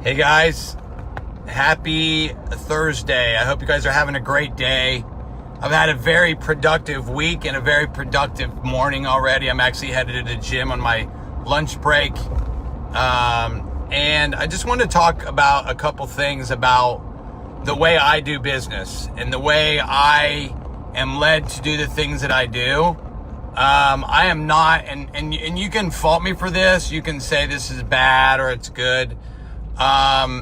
Hey guys, happy Thursday. I hope you guys are having a great day. I've had a very productive week and a very productive morning already. I'm actually headed to the gym on my lunch break. And I just want to talk about a couple things about the way I do business and the way I am led to do the things that I do. I am not, and you can fault me for this. You can say this is bad or it's good. I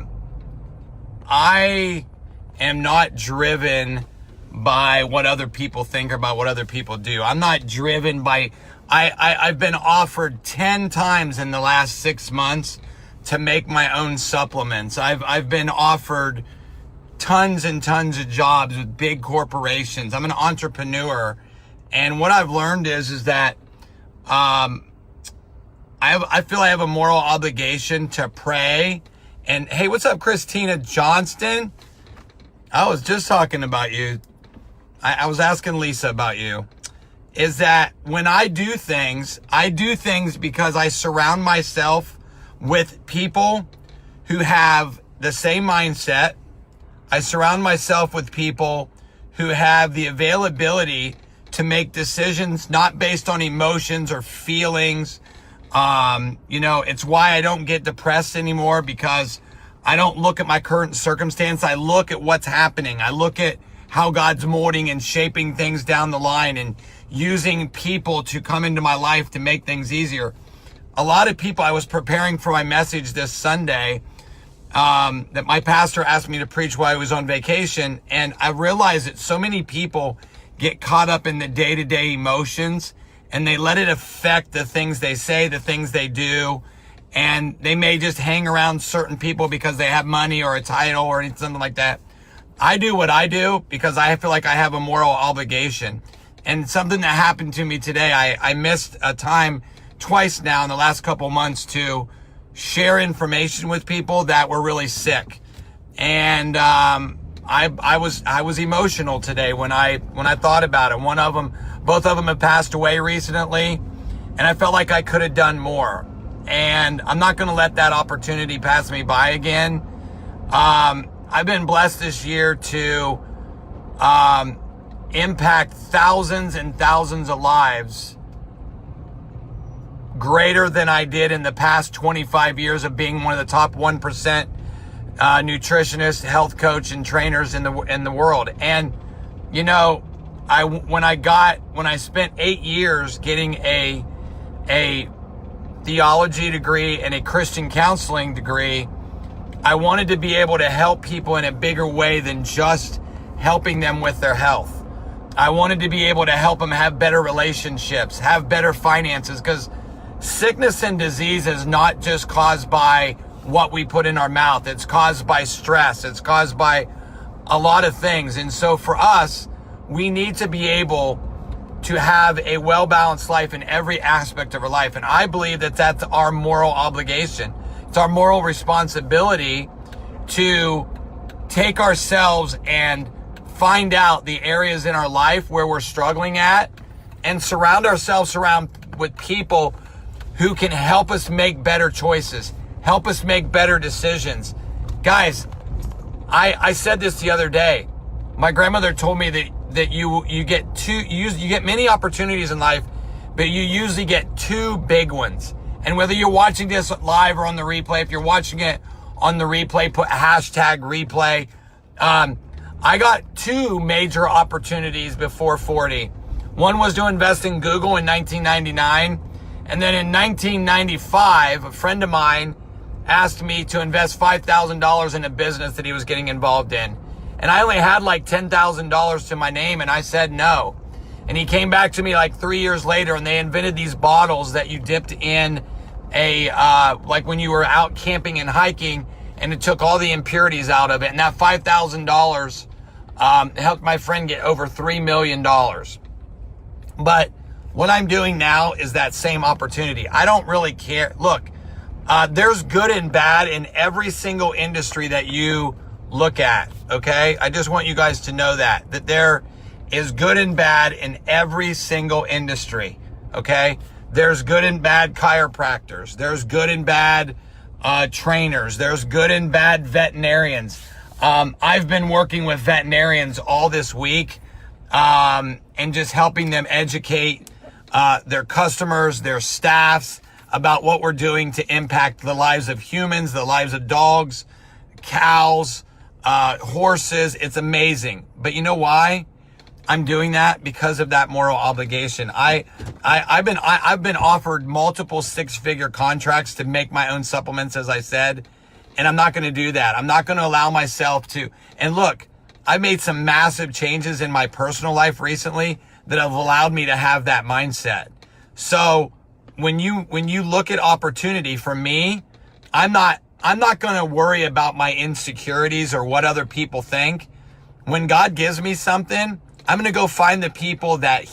am not driven by what other people think or about what other people do. I'm not driven by, I've been offered 10 times in the last 6 months to make my own supplements. I've been offered tons and tons of jobs with big corporations. I'm an entrepreneur. And what I've learned is that, I feel I have a moral obligation to pray. And hey, what's up, Christina Johnston? I was just talking about you. I was asking Lisa about you. Is that when I do things because I surround myself with people who have the same mindset. I surround myself with people who have the availability to make decisions not based on emotions or feelings. It's why I don't get depressed anymore, because I don't look at my current circumstance. I look at what's happening. I look at how God's molding and shaping things down the line and using people to come into my life to make things easier. A lot of people, I was preparing for my message this Sunday, that my pastor asked me to preach while I was on vacation. And I realized that so many people get caught up in the day-to-day emotions, and they let it affect the things they say, the things they do. And they may just hang around certain people because they have money or a title or something like that. I do what I do because I feel like I have a moral obligation. And something that happened to me today, I missed a time twice now in the last couple months to share information with people that were really sick. And I was emotional today when I thought about it. Both of them have passed away recently, and I felt like I could have done more. And I'm not going to let that opportunity pass me by again. I've been blessed this year to impact thousands and thousands of lives greater than I did in the past 25 years of being one of the top 1% nutritionists, health coach, and trainers in the world. And when I spent 8 years getting a theology degree and a Christian counseling degree, I wanted to be able to help people in a bigger way than just helping them with their health. I wanted to be able to help them have better relationships, have better finances, because sickness and disease is not just caused by what we put in our mouth. It's caused by stress. It's caused by a lot of things. And so for us, we need to be able to have a well-balanced life in every aspect of our life. And I believe that that's our moral obligation. It's our moral responsibility to take ourselves and find out the areas in our life where we're struggling at and surround ourselves with people who can help us make better choices, help us make better decisions. Guys, I said this the other day. My grandmother told me that you get many opportunities in life, but you usually get two big ones. And whether you're watching this live or on the replay, if you're watching it on the replay, put hashtag replay. I got two major opportunities before 40. One was to invest in Google in 1999. And then in 1995, a friend of mine asked me to invest $5,000 in a business that he was getting involved in. And I only had like $10,000 to my name, and I said no. And he came back to me like 3 years later, and they invented these bottles that you dipped in like when you were out camping and hiking, and it took all the impurities out of it. And that $5,000 helped my friend get over $3 million. But what I'm doing now is that same opportunity. I don't really care. Look, there's good and bad in every single industry that you look at, okay? I just want you guys to know that there is good and bad in every single industry, okay? There's good and bad chiropractors. There's good and bad trainers. There's good and bad veterinarians. I've been working with veterinarians all this week, and just helping them educate their customers, their staffs, about what we're doing to impact the lives of humans, the lives of dogs, cows, horses. It's amazing. But you know why I'm doing that? Because of that moral obligation. I've been offered multiple six-figure contracts to make my own supplements, as I said, and I'm not going to do that. I'm not going to allow myself to. And look, I made some massive changes in my personal life recently that have allowed me to have that mindset. So when you look at opportunity, for me, I'm not going to worry about my insecurities or what other people think. When God gives me something, I'm going to go find the people that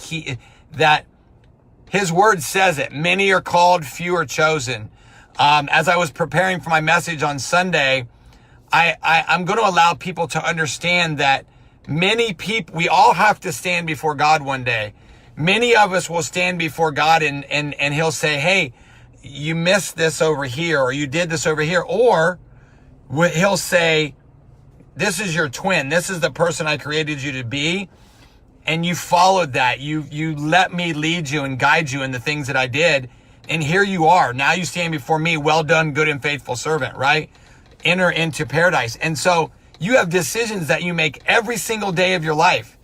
his word says it. Many are called, few are chosen. As I was preparing for my message on Sunday, I'm going to allow people to understand that many people, we all have to stand before God one day. Many of us will stand before God and he'll say, hey, you missed this over here, or you did this over here. Or he'll say, this is your twin. This is the person I created you to be. And you followed that. You let me lead you and guide you in the things that I did. And here you are. Now you stand before me. Well done, good and faithful servant, right? Enter into paradise. And so you have decisions that you make every single day of your life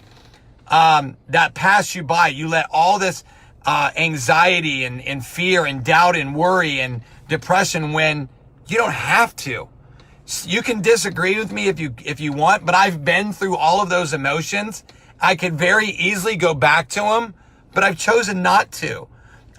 that pass you by. You let all this anxiety and fear and doubt and worry and depression, when you don't have to. You can disagree with me if you want, but I've been through all of those emotions. I could very easily go back to them, but I've chosen not to.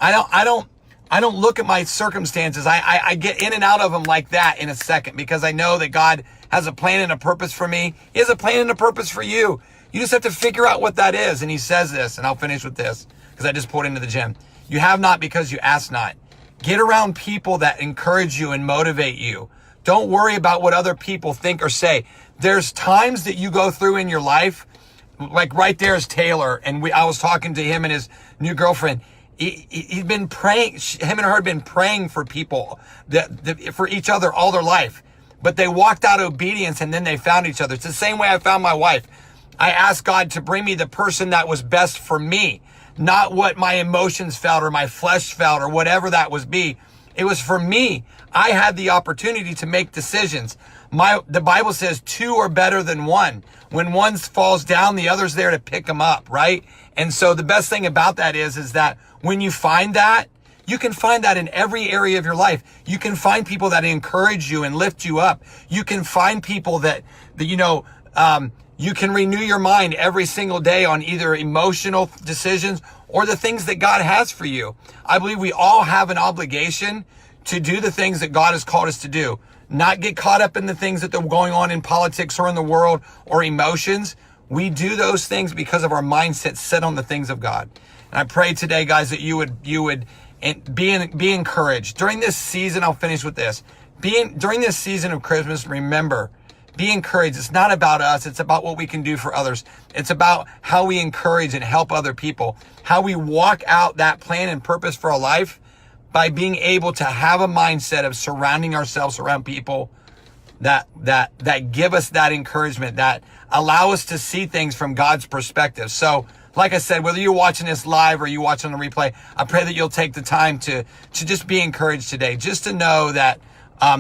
I don't look at my circumstances. I get in and out of them like that in a second, because I know that God has a plan and a purpose for me. He has a plan and a purpose for you. You just have to figure out what that is. And he says this, and I'll finish with this because I just pulled into the gym. You have not because you ask not. Get around people that encourage you and motivate you. Don't worry about what other people think or say. There's times that you go through in your life, like right there is Taylor, and I was talking to him and his new girlfriend. He'd been praying, him and her had been praying for people, for each other all their life. But they walked out of obedience, and then they found each other. It's the same way I found my wife. I asked God to bring me the person that was best for me, not what my emotions felt or my flesh felt or whatever that was be. It was for me. I had the opportunity to make decisions. The Bible says two are better than one. When one falls down, the other's there to pick them up, right? And so the best thing about that is that when you find that, you can find that in every area of your life. You can find people that encourage you and lift you up. You can find people that you can renew your mind every single day on either emotional decisions or the things that God has for you. I believe we all have an obligation to do the things that God has called us to do. Not get caught up in the things that are going on in politics or in the world or emotions. We do those things because of our mindset set on the things of God. And I pray today, guys, that you would be encouraged. During this season, I'll finish with this. During this season of Christmas, remember, be encouraged. It's not about us. It's about what we can do for others. It's about how we encourage and help other people. How we walk out that plan and purpose for our life by being able to have a mindset of surrounding ourselves around people that give us that encouragement, that allow us to see things from God's perspective. So, like I said, whether you're watching this live or you watching on the replay, I pray that you'll take the time to just be encouraged today, just to know that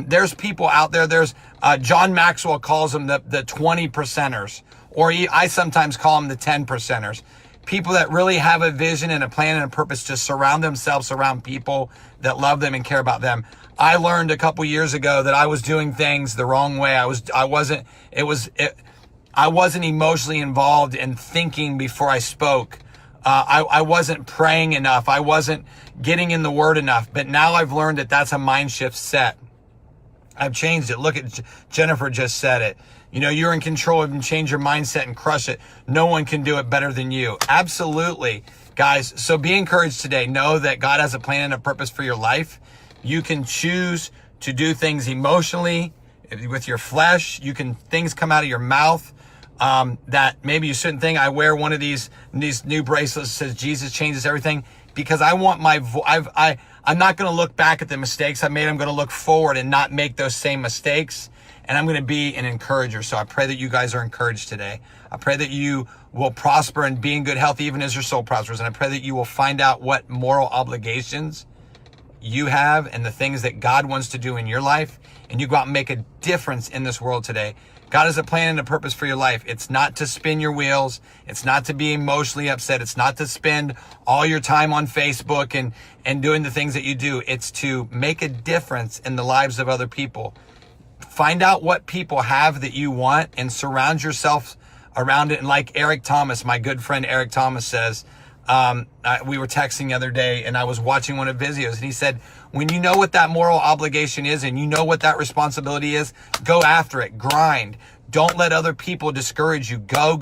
there's people out there. There's John Maxwell calls them the 20 percenters, or I sometimes call them the 10 percenters. People that really have a vision and a plan and a purpose to surround themselves around people that love them and care about them. I learned a couple years ago that I was doing things the wrong way. I wasn't emotionally involved in thinking before I spoke. I wasn't praying enough. I wasn't getting in the word enough. But now I've learned that that's a mind shift set. I've changed it. Look at Jennifer just said it. You're in control and change your mindset and crush it. No one can do it better than you. Absolutely, guys. So be encouraged today. Know that God has a plan and a purpose for your life. You can choose to do things emotionally with your flesh. Things come out of your mouth that maybe you shouldn't think. I wear one of these new bracelets that says Jesus changes everything, because I want I'm not going to look back at the mistakes I made. I'm going to look forward and not make those same mistakes. And I'm going to be an encourager. So I pray that you guys are encouraged today. I pray that you will prosper and be in good health even as your soul prospers. And I pray that you will find out what moral obligations you have and the things that God wants to do in your life. And you go out and make a difference in this world today. God has a plan and a purpose for your life. It's not to spin your wheels. It's not to be emotionally upset. It's not to spend all your time on Facebook and doing the things that you do. It's to make a difference in the lives of other people. Find out what people have that you want and surround yourself around it. And like Eric Thomas, my good friend Eric Thomas says, we were texting the other day and I was watching one of his videos and he said, when you know what that moral obligation is and you know what that responsibility is, go after it, grind. Don't let other people discourage you. Go